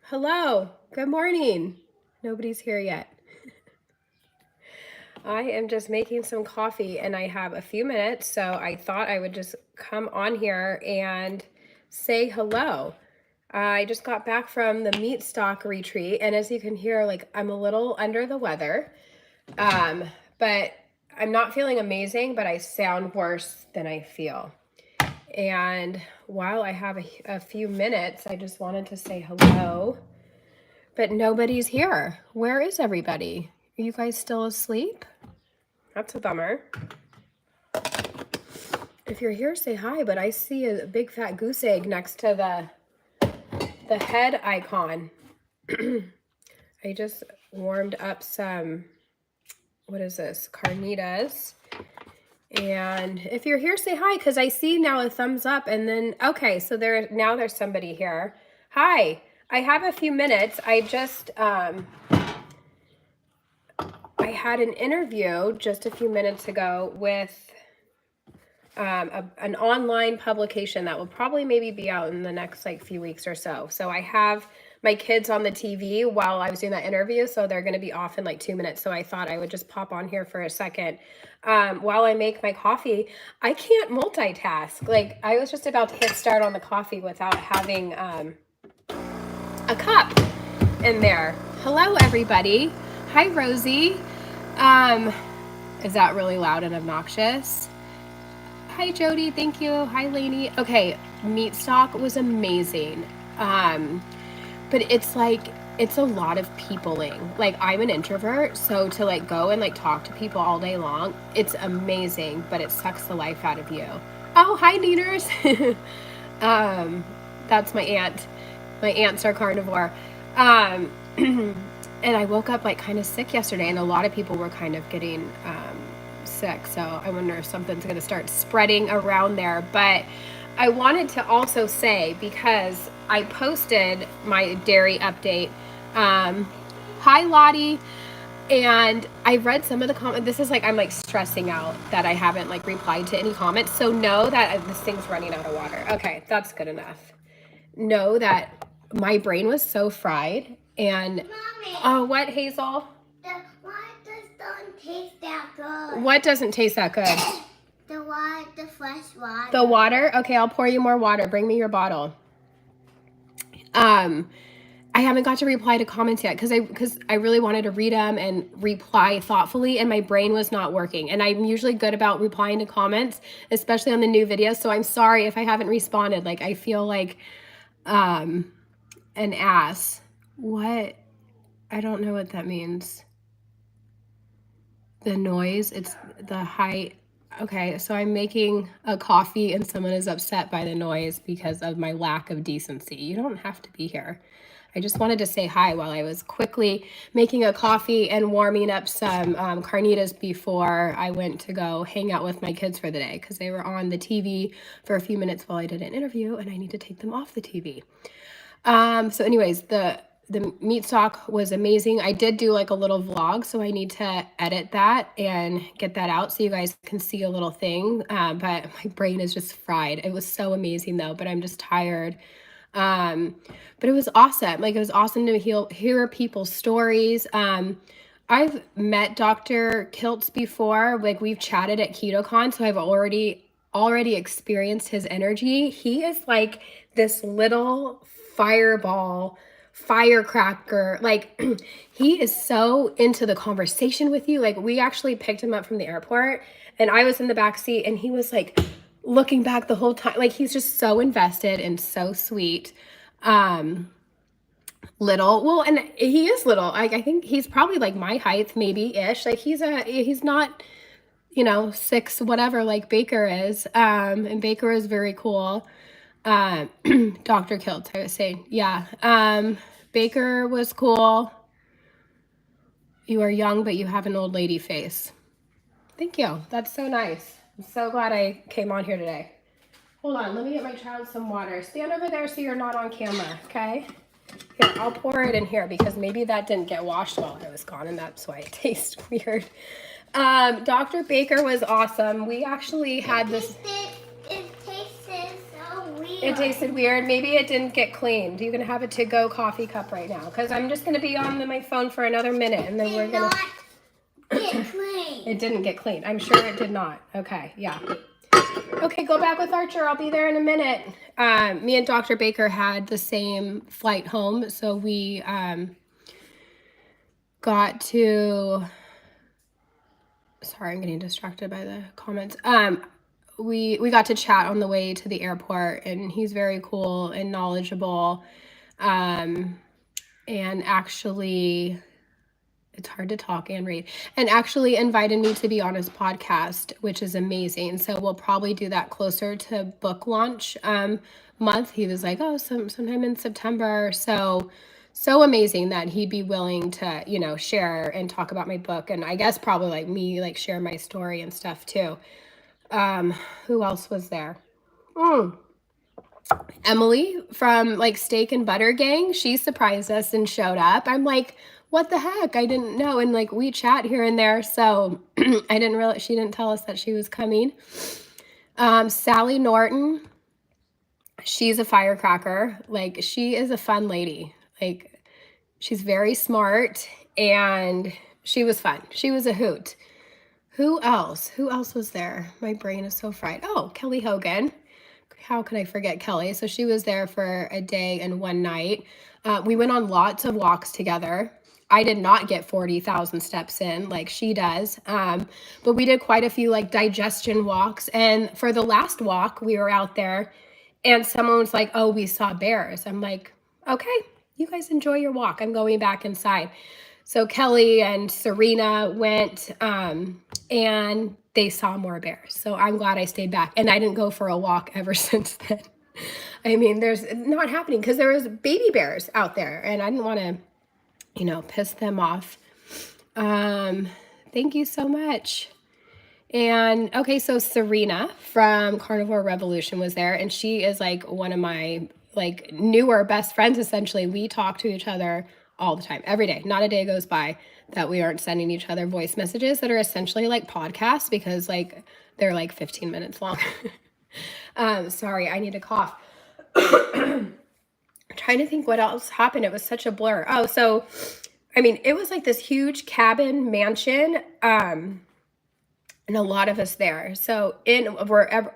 Hello, good morning. Nobody's here yet. I am just making some coffee and I have a few minutes, so I thought I would just come on here and say hello. I just got back from the Meatstock retreat, and as you can hear, like I'm a little under the weather, but I'm not feeling amazing, but I sound worse than I feel. And while I have a few minutes, I just wanted to say hello. But nobody's here. Where is everybody? Are you guys still asleep? That's a bummer. If you're here, say hi, but I see a big fat goose egg next to the head icon. I just warmed up some, what is this, carnitas. And if you're here, say hi, because I see now a thumbs up and then, okay, so now there's somebody here. Hi, I have a few minutes. I just, I had an interview just a few minutes ago with an online publication that will probably maybe be out in the next like few weeks or so. So I have my kids on the TV while I was doing that interview, so they're going to be off in like 2 minutes. So I thought I would just pop on here for a second while I make my coffee. I can't multitask. Like I was just about to hit start on the coffee without having a cup in there. Hello, everybody. Hi, Rosie. Is that really loud and obnoxious? Hi, Jody. Thank you. Hi, Lainey. Okay, Meatstock was amazing. But it's like, it's a lot of peopling. Like, I'm an introvert, so to like go and like talk to people all day long, it's amazing, but it sucks the life out of you. Oh, hi, Neaters. That's my aunt. My aunts are carnivore. And I woke up like kind of sick yesterday, and a lot of people were kind of getting sick. So I wonder if something's going to start spreading around there. But I wanted to also say, because I posted my dairy update. Hi, Lottie. And I read some of the comments. This is like, I'm like stressing out that I haven't like replied to any comments. So know that this thing's running out of water. Okay, that's good enough. Know that my brain was so fried. And Mommy, oh, what, Hazel? The water doesn't taste that good. What doesn't taste that good? The water, the fresh water. The water? Okay, I'll pour you more water. Bring me your bottle. I haven't got to reply to comments yet because I really wanted to read them and reply thoughtfully, and my brain was not working. And I'm usually good about replying to comments, especially on the new videos. So I'm sorry if I haven't responded. Like I feel like an ass. What? I don't know what that means. The noise, it's the height. Okay, so I'm making a coffee and someone is upset by the noise because of my lack of decency. You don't have to be here. I just wanted to say hi while I was quickly making a coffee and warming up some carnitas before I went to go hang out with my kids for the day, because they were on the TV for a few minutes while I did an interview and I need to take them off the TV. So anyways, the Meatstock was amazing. I did do like a little vlog, so I need to edit that and get that out so you guys can see a little thing. But my brain is just fried. It was so amazing though, but I'm just tired. But it was awesome. Like it was awesome to hear people's stories. I've met Dr. Kiltz before. Like we've chatted at KetoCon, so I've already experienced his energy. He is like this little firecracker. Like he is so into the conversation with you. Like we actually picked him up from the airport and I was in the back seat and he was like looking back the whole time. Like he's just so invested and so sweet. Little, and he is little. I think he's probably like my height, maybe ish. Like he's not, 6 whatever like Baker is. And Baker is very cool. Dr. Kilt, I was saying, yeah. Baker was cool. You are young, but you have an old lady face. Thank you. That's so nice. I'm so glad I came on here today. Hold on, let me get my child some water. Stand over there so you're not on camera, okay? Here, I'll pour it in here because maybe that didn't get washed while I was gone and that's why it tastes weird. Dr. Baker was awesome. We actually had this. It tasted so weird. It tasted weird. Maybe it didn't get cleaned. You can have a to-go coffee cup right now because I'm just going to be on my phone for another minute and then we're going to... Get clean. It didn't get cleaned. I'm sure it did not. Okay, yeah. Okay, go back with Archer. I'll be there in a minute. Me and Dr. Baker had the same flight home, so we got to... Sorry, I'm getting distracted by the comments. We got to chat on the way to the airport, and he's very cool and knowledgeable. And actually, it's hard to talk and read, and actually invited me to be on his podcast, which is amazing. So we'll probably do that closer to book launch month. He was like, oh, sometime in September. So amazing that he'd be willing to, you know, share and talk about my book. And I guess probably like me, like share my story and stuff too. Who else was there? Emily from like Steak and Butter Gang. She surprised us and showed up. I'm like, what the heck? I didn't know. And like we chat here and there. So I didn't realize, she didn't tell us that she was coming. Sally Norton. She's a firecracker. Like she is a fun lady. Like she's very smart and she was fun. She was a hoot. Who else? Who else was there? My brain is so fried. Oh, Kelly Hogan. How could I forget Kelly? So she was there for a day and one night. We went on lots of walks together. I did not get 40,000 steps in like she does. But we did quite a few like digestion walks. And for the last walk, we were out there and someone was like, oh, we saw bears. I'm like, okay, you guys enjoy your walk. I'm going back inside. So Kelly and Serena went and they saw more bears. So I'm glad I stayed back. And I didn't go for a walk ever since then. I mean, there's not happening because there was baby bears out there and I didn't want to, you know, piss them off. Thank you so much. And okay, so Serena from Carnivore Revolution was there, and she is like one of my like newer best friends. Essentially, we talk to each other all the time, every day. Not a day goes by that we aren't sending each other voice messages that are essentially like podcasts because like they're like 15 minutes long. Sorry, I need to cough. I'm trying to think what else happened. It was such a blur. Oh, so I mean, it was like this huge cabin mansion. And a lot of us there. So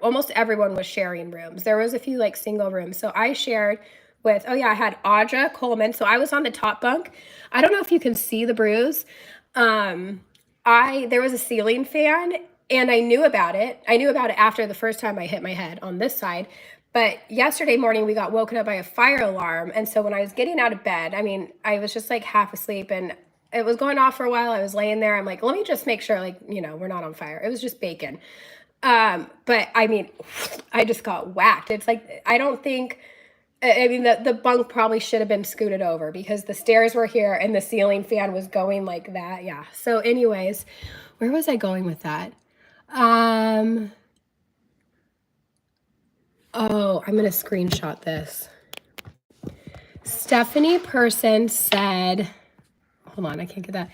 almost everyone was sharing rooms. There was a few like single rooms. So I shared with, oh yeah, I had Audra Coleman. So I was on the top bunk. I don't know if you can see the bruise. There was a ceiling fan and I knew about it. I knew about it after the first time I hit my head on this side. But yesterday morning we got woken up by a fire alarm. And so when I was getting out of bed, I mean, I was just like half asleep and it was going off for a while. I was laying there. I'm like, let me just make sure, like, you know, we're not on fire. It was just bacon. But I mean, I just got whacked. It's like, I don't think, I mean, the bunk probably should have been scooted over because the stairs were here and the ceiling fan was going like that. Yeah. So anyways, where was I going with that? Oh, I'm going to screenshot this. Stephanie Person said, hold on, I can't get that.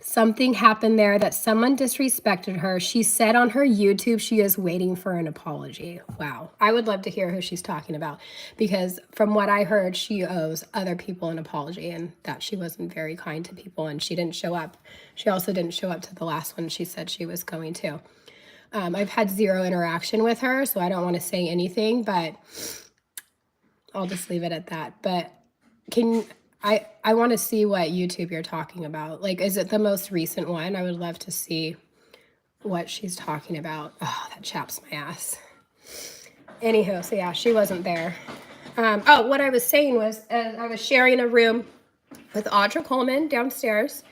Something happened there that someone disrespected her. She said on her YouTube she is waiting for an apology. Wow. I would love to hear who she's talking about because from what I heard, she owes other people an apology and that she wasn't very kind to people and she didn't show up. She also didn't show up to the last one she said she was going to. I've had zero interaction with her, so I don't want to say anything, but I'll just leave it at that. But I want to see what YouTube you're talking about. Like, is it the most recent one? I would love to see what she's talking about. Oh, that chaps my ass. Anywho, so yeah, she wasn't there. Oh, what I was saying was I was sharing a room with Audra Coleman downstairs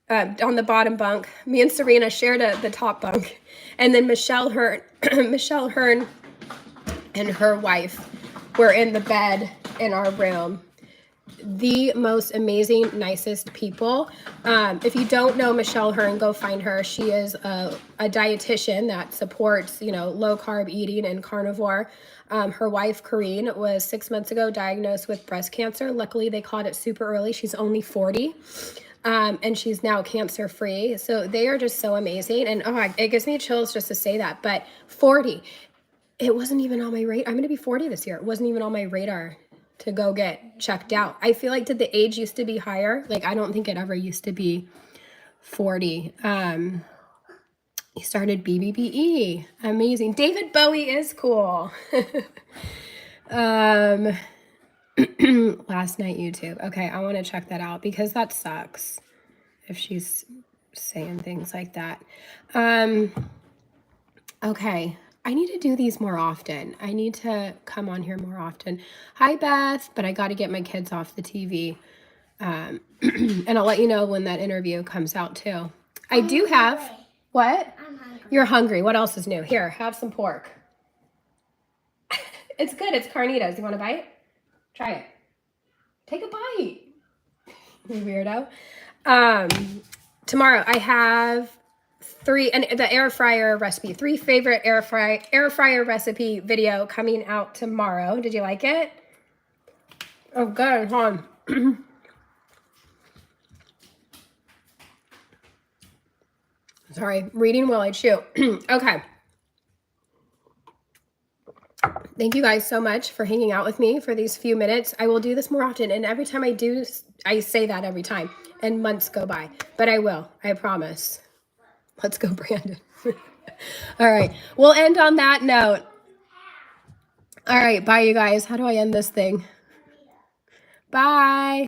on the bottom bunk. Me and Serena shared the top bunk. And then Michelle Hearn and her wife were in the bed in our room. The most amazing, nicest people. If you don't know Michelle Hearn, go find her. She is a dietitian that supports, you know, low carb eating and carnivore. Her wife, Corrine, was 6 months ago diagnosed with breast cancer. Luckily, they caught it super early. She's only 40. And she's now cancer free. So they are just so amazing. And it gives me chills just to say that. But 40. It wasn't even on my radar. I'm going to be 40 this year. It wasn't even on my radar to go get checked out. I feel like, did the age used to be higher? Like, I don't think it ever used to be 40. He started BBBE. Amazing. David Bowie is cool. Last night YouTube. Okay, I want to check that out because that sucks if she's saying things like that. Okay, I need to do these more often. I need to come on here more often. Hi, Beth, but I got to get my kids off the TV. And I'll let you know when that interview comes out too. I do have, what? I'm hungry. You're hungry. What else is new? Here, have some pork. It's good. It's carnitas. You want a bite? Try it. Take a bite. You weirdo. Tomorrow I have 3, and the air fryer recipe, 3 favorite air fryer recipe video coming out tomorrow. Did you like it? Oh, good. Hold on. Sorry, reading while I chew. Okay. Thank you guys so much for hanging out with me for these few minutes. I will do this more often, and every time I do, I say that every time, and months go by. But I will. I promise. Let's go, Brandon. All right. We'll end on that note. All right. Bye, you guys. How do I end this thing? Bye.